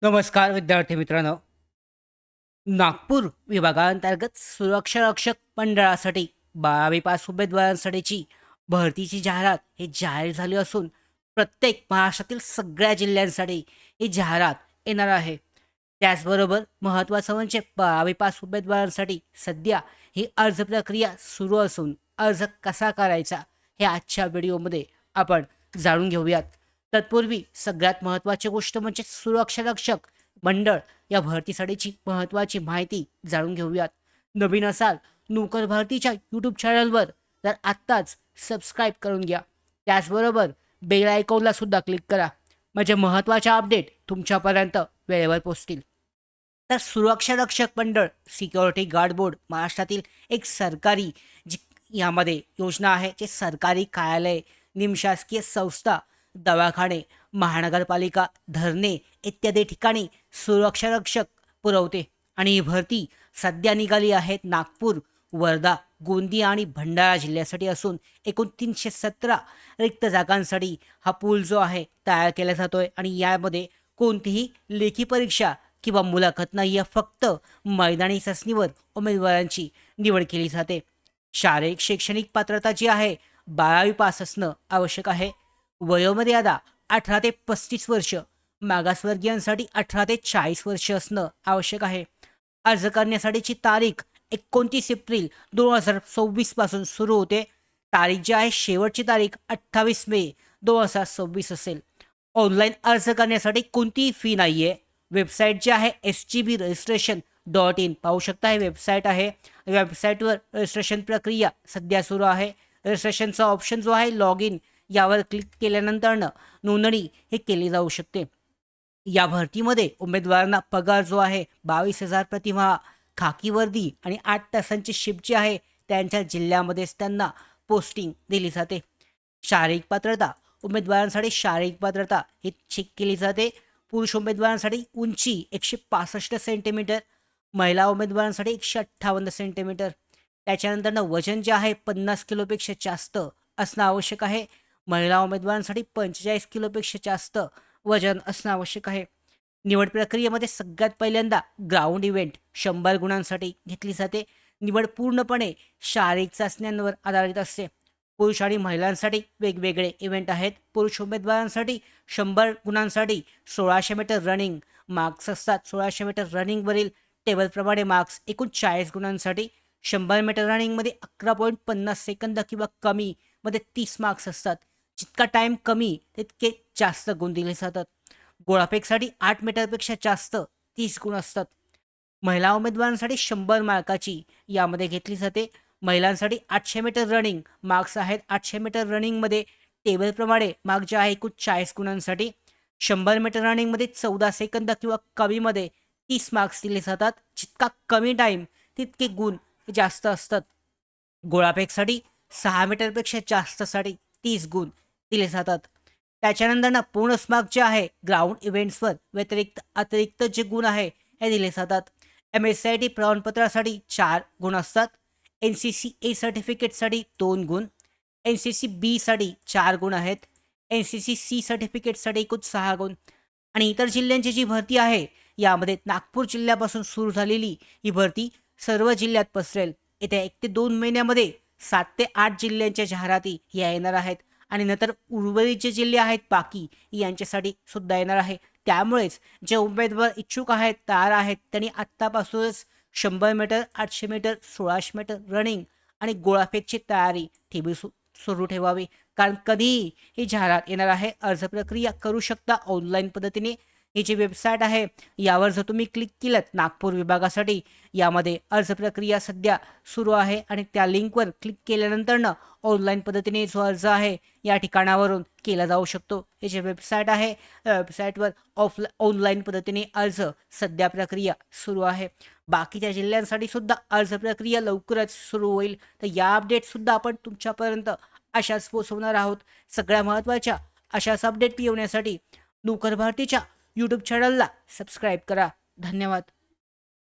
नमस्कार विद्यार्थी मित्रांनो. नागपूर विभागांतर्गत सुरक्षा रक्षक मंडळासाठी 12वी पास उमेदवारांसाठीची भरतीची जाहिरात ही जाहीर झाली असून प्रत्येक महाराष्ट्रातील सगळ्या जिल्ह्यांसाठी ही जाहिरात येणार आहे. त्याचबरोबर महत्त्वाचं म्हणजे 12वी पास उमेदवारांसाठी सध्या ही अर्ज प्रक्रिया सुरू असून अर्ज कसा करायचा हे आजच्या व्हिडिओमध्ये आपण जाणून घेऊयात. तत्पूर्वी सगळ्यात महत्त्वाची गोष्ट म्हणजे सुरक्षा रक्षक मंडळ या भरतीसाठीची महत्त्वाची माहिती जाणून घेऊयात. नवीन असाल नोकर भरतीच्या यूट्यूब चॅनलवर तर आत्ताच सबस्क्राईब करून घ्या. त्याचबरोबर बेल आयकॉनला सुद्धा क्लिक करा म्हणजे महत्त्वाच्या अपडेट तुमच्यापर्यंत वेळेवर पोहोचतील. तर सुरक्षा रक्षक मंडळ सिक्युरिटी गार्ड बोर्ड महाराष्ट्रातील एक सरकारी जी यामध्ये योजना आहे, जे सरकारी कार्यालय, निमशासकीय संस्था, दवाखाने, महानगरपालिका, धरणे इत्यादी ठिकाणी सुरक्षा रक्षक पुरवते. आणि ही भरती सध्या निघाली आहेत नागपूर, वर्धा, गोंदिया आणि भंडारा जिल्ह्यासाठी असून एकूण 317 रिक्त जागांसाठी हा पूल जो आहे तयार केला जातोय. आणि यामध्ये कोणतीही लेखी परीक्षा किंवा मुलाखत नाही आहे, फक्त मैदानी चाचणीवर उमेदवारांची निवड केली जाते. शारीरिक शैक्षणिक पात्रता जी आहे 12वी पास असणं आवश्यक आहे. वयोमर्यादा 18 ते 35 वर्ष, मागासवर्गीयांसाठी 18 ते 40 वर्ष असणं आवश्यक आहे. अर्ज करण्यासाठीची तारीख 29 एप्रिल 2026 पासून सुरू होते. तारीख जी आहे शेवटची तारीख 28 मे 2026 असेल. ऑनलाईन अर्ज करण्यासाठी कोणतीही फी नाही आहे. वेबसाईट जी आहे SGB registration.in पाहू शकता. हे वेबसाईट आहे. वेबसाईटवर रजिस्ट्रेशन प्रक्रिया सध्या सुरू आहे. रजिस्ट्रेशनचा ऑप्शन जो आहे लॉग इन यावर क्लिक केल्यानंतरनं नोंदणी हे केली जाऊ शकते. या भरतीमध्ये उमेदवारांना पगार जो आहे 22,000 प्रतिमाह, खाकी वर्दी आणि 8 तासांची शिफ्ट जी आहे त्यांच्या जिल्ह्यामध्येच त्यांना पोस्टिंग दिली जाते. शारीरिक पात्रता उमेदवारांसाठी शारीरिक पात्रता ही चेक केली जाते. पुरुष उमेदवारांसाठी उंची 165 सेंटीमीटर, महिला उमेदवारांसाठी 158 सेंटीमीटर. त्याच्यानंतरनं वजन जे आहे 50 किलोपेक्षा जास्त असणं आवश्यक आहे. महिला उमेदवारांसाठी 45 किलोपेक्षा जास्त वजन असणं आवश्यक आहे. निवड प्रक्रियेमध्ये सगळ्यात पहिल्यांदा ग्राउंड इव्हेंट 100 गुणांसाठी घेतली जाते. निवड पूर्णपणे शारीरिक चाचण्यांवर आधारित असते. पुरुष आणि महिलांसाठी वेगवेगळे इव्हेंट आहेत. पुरुष उमेदवारांसाठी 100 गुणांसाठी 1600 मीटर रनिंग मार्क्स असतात. 1600 मीटर रनिंगवरील टेबलप्रमाणे मार्क्स एकूण 40 गुणांसाठी. 100 मीटर रनिंगमध्ये 11.50 सेकंद किंवा कमी मध्ये 30 मार्क्स असतात. जितका टाईम कमी तितके जास्त गुण दिले जातात. गोळाफेकसाठी 8 मीटरपेक्षा जास्त 30 गुण असतात. महिला उमेदवारांसाठी 100 मार्काची यामध्ये घेतली जाते. महिलांसाठी 800 मीटर रनिंग मार्क्स आहेत. 800 मीटर रनिंगमध्ये टेबलप्रमाणे मार्क जे आहे एकूण 40 गुणांसाठी. 100 मीटर रनिंगमध्ये 14 सेकंद किंवा कमीमध्ये 30 मार्क्स दिले जातात. जितका कमी टाईम तितके गुण जास्त असतात. गोळाफेकसाठी 6 मीटरपेक्षा जास्तसाठी 30 गुण दिले जातात. त्याच्यानंतर बोनस मार्क जे आहे ग्राउंड इव्हेंट्सवर अतिरिक्त जे गुण आहे हे दिले जातात. MSCIT प्रमाणपत्रासाठी 4 गुण असतात. NCCA सर्टिफिकेटसाठी 2 गुण, NCCB साठी 4 गुण आहेत. NCCC सर्टिफिकेटसाठी एकूण 6 गुण. आणि इतर जिल्ह्यांची जी भरती आहे यामध्ये नागपूर जिल्ह्यापासून सुरू झालेली ही भरती सर्व जिल्ह्यात पसरेल. येत्या 1 ते 2 महिन्यामध्ये 7 ते 8 जिल्ह्यांच्या जाहिराती या येणार आहेत. आणि नंतर उर्वरित जे जिल्हे आहेत बाकी यांच्यासाठी सुद्धा येणार आहे. त्यामुळेच जे उमेदवार इच्छुक आहेत, तयार आहेत, त्यांनी आत्तापासूनच 100 मीटर, 800 मीटर, 1600 मीटर रनिंग आणि गोळाफेकची तयारी सुरू ठेवावी. कारण कधीही ही जाहिरात येणार आहे. अर्ज प्रक्रिया करू शकता ऑनलाईन पद्धतीने. ही जी वेबसाईट आहे यावर जर तुम्ही क्लिक केलं नागपूर विभागासाठी, यामध्ये अर्ज प्रक्रिया सध्या सुरू आहे. आणि त्या लिंकवर क्लिक केल्यानंतरनं ऑनलाईन पद्धतीने जो अर्ज आहे या ठिकाणावरून केला जाऊ शकतो. हे जे वेबसाईट आहे त्या वेबसाईटवर ऑनलाईन पद्धतीने अर्ज सध्या प्रक्रिया सुरू आहे. बाकीच्या जिल्ह्यांसाठी सुद्धा अर्ज प्रक्रिया लवकरच सुरू होईल. तर या अपडेटसुद्धा आपण तुमच्यापर्यंत अशाच पोचवणार आहोत. सगळ्या महत्त्वाच्या अशाच अपडेट येण्यासाठी नोकर भारतीच्या यूट्यूब चॅनलला सबस्क्राईब करा. धन्यवाद.